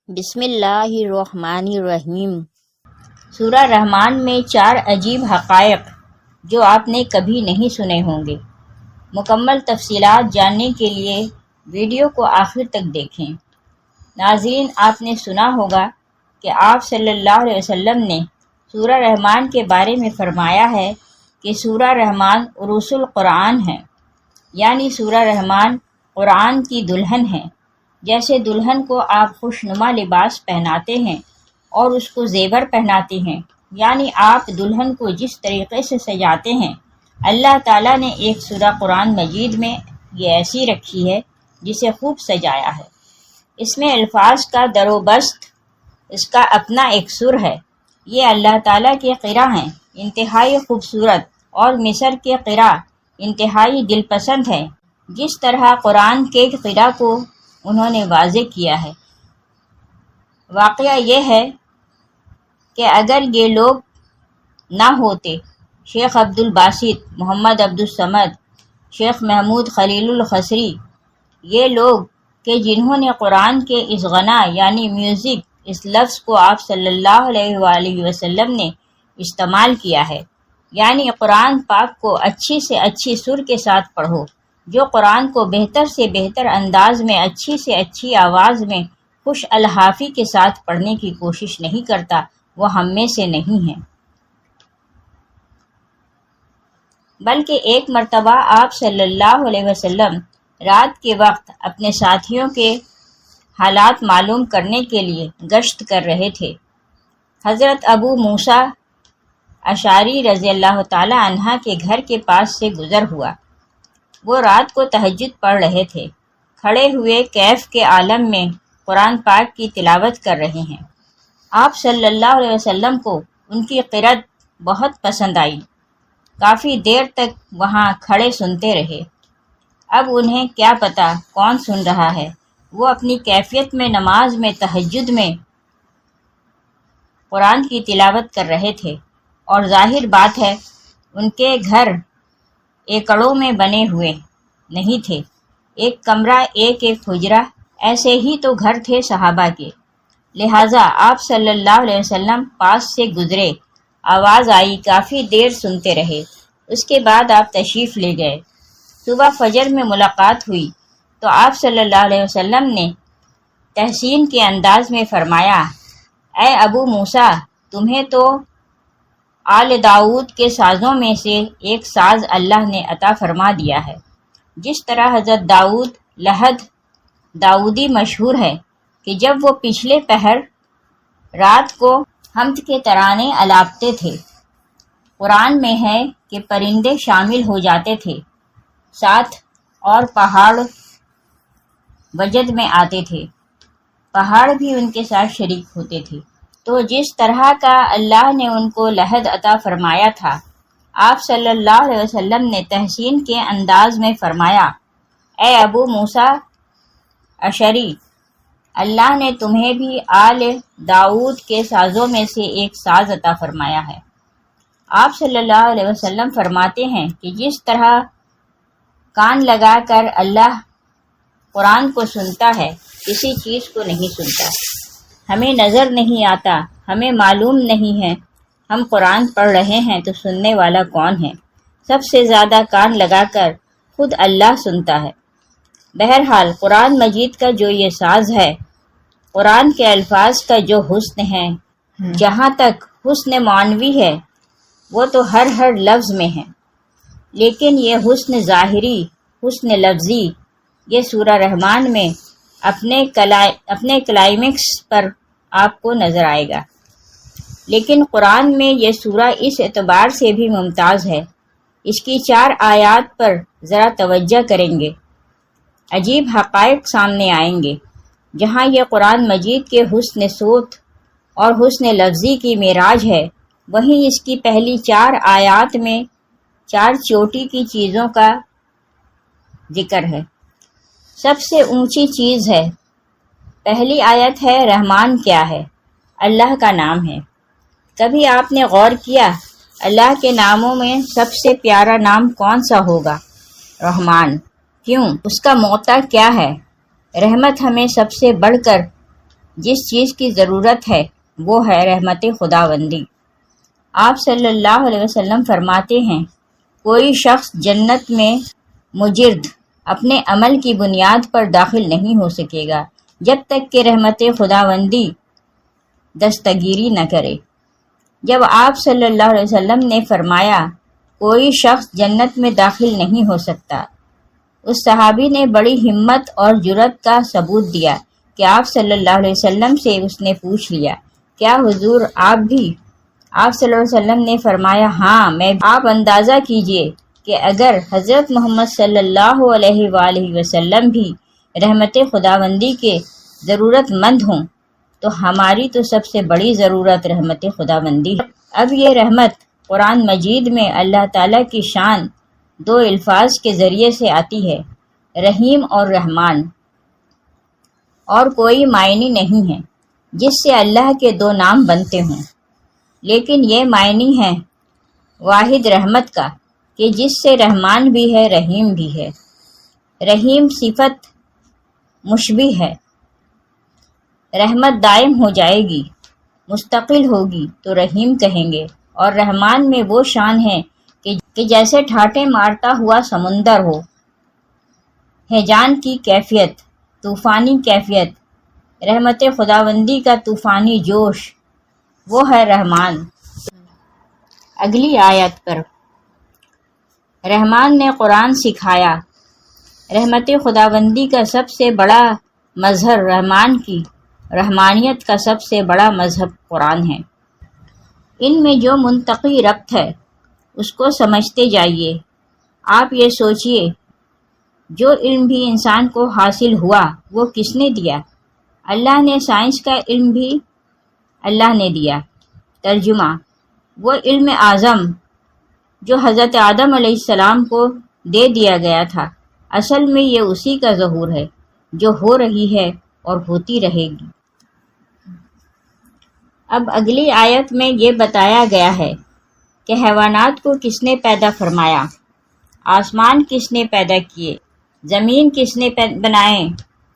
بسم اللہ الرحمن الرحیم۔ سورہ رحمان میں 4 عجیب حقائق جو آپ نے کبھی نہیں سنے ہوں گے۔ مکمل تفصیلات جاننے کے لیے ویڈیو کو آخر تک دیکھیں۔ ناظرین، آپ نے سنا ہوگا کہ آپ صلی اللہ علیہ وسلم نے سورہ رحمان کے بارے میں فرمایا ہے کہ سورہ رحمان عروس القرآن ہے، یعنی سورہ رحمان قرآن کی دلہن ہے۔ جیسے دلہن کو آپ خوشنما لباس پہناتے ہیں اور اس کو زیور پہناتے ہیں، یعنی آپ دلہن کو جس طریقے سے سجاتے ہیں، اللہ تعالیٰ نے ایک سورہ قرآن مجید میں یہ ایسی رکھی ہے جسے خوب سجایا ہے۔ اس میں الفاظ کا در و بست، اس کا اپنا ایک سر ہے۔ یہ اللہ تعالیٰ کے قرا ہیں، انتہائی خوبصورت، اور مصر کے قرا انتہائی دل پسند ہے۔ جس طرح قرآن کے قرا کو انہوں نے واضح کیا ہے۔ واقعہ یہ ہے کہ اگر یہ لوگ نہ ہوتے، شیخ عبد الباسط، محمد عبد الصمد، شیخ محمود خلیل الخصری، یہ لوگ کہ جنہوں نے قرآن کے اس غنا یعنی میوزک، اس لفظ کو آپ صلی اللہ علیہ وآلہ وسلم نے استعمال کیا ہے، یعنی قرآن پاک کو اچھی سے اچھی سر کے ساتھ پڑھو۔ جو قرآن کو بہتر سے بہتر انداز میں، اچھی سے اچھی آواز میں، خوش الحافی کے ساتھ پڑھنے کی کوشش نہیں کرتا، وہ ہم میں سے نہیں ہے۔ بلکہ ایک مرتبہ آپ صلی اللہ علیہ وسلم رات کے وقت اپنے ساتھیوں کے حالات معلوم کرنے کے لیے گشت کر رہے تھے۔ حضرت ابو موسیٰ اشعری رضی اللہ تعالی عنہ کے گھر کے پاس سے گزر ہوا۔ وہ رات کو تہجد پڑھ رہے تھے، کھڑے ہوئے کیف کے عالم میں قرآن پاک کی تلاوت کر رہے ہیں۔ آپ صلی اللہ علیہ وسلم کو ان کی قرأت بہت پسند آئی، کافی دیر تک وہاں کھڑے سنتے رہے۔ اب انہیں کیا پتہ کون سن رہا ہے، وہ اپنی کیفیت میں نماز میں تہجد میں قرآن کی تلاوت کر رہے تھے، اور ظاہر بات ہے ان کے گھر ایکڑوں میں بنے ہوئے نہیں تھے، ایک کمرہ، ایک حجرہ، ایسے ہی تو گھر تھے صحابہ کے۔ لہٰذا آپ صلی اللہ علیہ وسلم پاس سے گزرے، آواز آئی، کافی دیر سنتے رہے، اس کے بعد آپ تشریف لے گئے۔ صبح فجر میں ملاقات ہوئی تو آپ صلی اللہ علیہ وسلم نے تحسین کے انداز میں فرمایا، اے ابو موسیٰ، تمہیں تو آل داؤد کے سازوں میں سے ایک ساز اللہ نے عطا فرما دیا ہے۔ جس طرح حضرت داؤد لحد داؤدی مشہور ہے کہ جب وہ پچھلے پہر رات کو حمد کے ترانے الاپتے تھے، قرآن میں ہے کہ پرندے شامل ہو جاتے تھے ساتھ، اور پہاڑ وجد میں آتے تھے، پہاڑ بھی ان کے ساتھ شریک ہوتے تھے۔ تو جس طرح کا اللہ نے ان کو لحد عطا فرمایا تھا، آپ صلی اللہ علیہ وسلم نے تحسین کے انداز میں فرمایا، اے ابو موسیٰ اشعری، اللہ نے تمہیں بھی آل داؤد کے سازوں میں سے ایک ساز عطا فرمایا ہے۔ آپ صلی اللہ علیہ وسلم فرماتے ہیں کہ جس طرح کان لگا کر اللہ قرآن کو سنتا ہے، کسی چیز کو نہیں سنتا۔ ہمیں نظر نہیں آتا، ہمیں معلوم نہیں ہے ہم قرآن پڑھ رہے ہیں تو سننے والا کون ہے؟ سب سے زیادہ کان لگا کر خود اللہ سنتا ہے۔ بہرحال قرآن مجید کا جو یہ ساز ہے، قرآن کے الفاظ کا جو حسن ہے، جہاں تک حسن معنوی ہے وہ تو ہر لفظ میں ہے، لیکن یہ حسن ظاہری، حسن لفظی، یہ سورہ رحمان میں اپنے کلائمیکس پر آپ کو نظر آئے گا۔ لیکن قرآن میں یہ سورہ اس اعتبار سے بھی ممتاز ہے، اس کی 4 آیات پر ذرا توجہ کریں گے، عجیب حقائق سامنے آئیں گے۔ جہاں یہ قرآن مجید کے حسن صوت اور حسن لفظی کی معراج ہے، وہیں اس کی پہلی 4 آیات میں 4 چوٹی کی چیزوں کا ذکر ہے۔ سب سے اونچی چیز ہے۔ پہلی آیت ہے رحمان کیا ہے؟ اللہ کا نام ہے۔ کبھی آپ نے غور کیا اللہ کے ناموں میں سب سے پیارا نام کون سا ہوگا؟ رحمان۔ کیوں؟ اس کا موقع کیا ہے؟ رحمت ہمیں سب سے بڑھ کر جس چیز کی ضرورت ہے وہ ہے رحمت خداوندی۔ آپ صلی اللہ علیہ وسلم فرماتے ہیں، کوئی شخص جنت میں مجرد اپنے عمل کی بنیاد پر داخل نہیں ہو سکے گا جب تک کہ رحمت خداوندی دستگیری نہ کرے۔ جب آپ صلی اللہ علیہ وسلم نے فرمایا کوئی شخص جنت میں داخل نہیں ہو سکتا، اس صحابی نے بڑی ہمت اور جرأت کا ثبوت دیا کہ آپ صلی اللہ علیہ وسلم سے اس نے پوچھ لیا، کیا حضور آپ بھی؟ آپ صلی اللہ علیہ وسلم نے فرمایا، ہاں میں۔ آپ اندازہ کیجئے کہ اگر حضرت محمد صلی اللہ علیہ وآلہ وسلم بھی رحمت خداوندی کے ضرورت مند ہوں تو ہماری تو سب سے بڑی ضرورت رحمت خداوندی ہے۔ اب یہ رحمت قرآن مجید میں اللہ تعالیٰ کی شان دو الفاظ کے ذریعے سے آتی ہے، رحیم اور رحمان، اور کوئی معنی نہیں ہے جس سے اللہ کے دو نام بنتے ہوں، لیکن یہ معنی ہے واحد رحمت کا کہ جس سے رحمان بھی ہے رحیم بھی ہے۔ رحیم صفت مشبہ ہے، رحمت دائم ہو جائے گی، مستقل ہوگی تو رحیم کہیں گے، اور رحمان میں وہ شان ہے کہ جیسے ٹھاٹھے مارتا ہوا سمندر ہو، ہیجان کی کیفیت، طوفانی کیفیت، رحمت خداوندی کا طوفانی جوش، وہ ہے رحمان۔ اگلی آیت پر رحمان نے قرآن سکھایا۔ رحمت خداوندی کا سب سے بڑا مظہر رحمان کی رحمانیت کا سب سے بڑا مذہب قرآن ہے۔ ان میں جو منطقی ربط ہے اس کو سمجھتے جائیے۔ آپ یہ سوچئے، جو علم بھی انسان کو حاصل ہوا وہ کس نے دیا؟ اللہ نے۔ سائنس کا علم بھی اللہ نے دیا۔ ترجمہ، وہ علم اعظم جو حضرت آدم علیہ السلام کو دے دیا گیا تھا، اصل میں یہ اسی کا ظہور ہے جو ہو رہی ہے اور ہوتی رہے گی۔ اب اگلی آیت میں یہ بتایا گیا ہے کہ حیوانات کو کس نے پیدا فرمایا، آسمان کس نے پیدا کیے، زمین کس نے بنائے،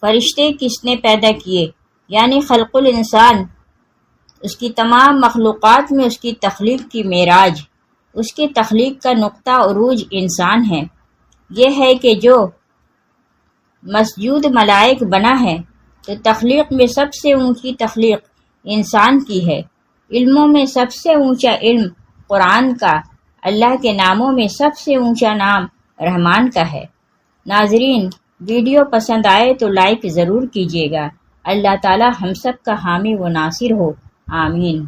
فرشتے کس نے پیدا کیے، یعنی خلق الانسان، اس کی تمام مخلوقات میں اس کی تخلیق کی معراج، اس کی تخلیق کا نقطہ عروج انسان ہے۔ یہ ہے کہ جو مسجود ملائک بنا ہے تو تخلیق میں سب سے اونچی تخلیق انسان کی ہے۔ علموں میں سب سے اونچا علم قرآن کا، اللہ کے ناموں میں سب سے اونچا نام رحمان کا ہے۔ ناظرین، ویڈیو پسند آئے تو لائک ضرور کیجیے گا۔ اللہ تعالی ہم سب کا حامی و ناصر ہو، آمین۔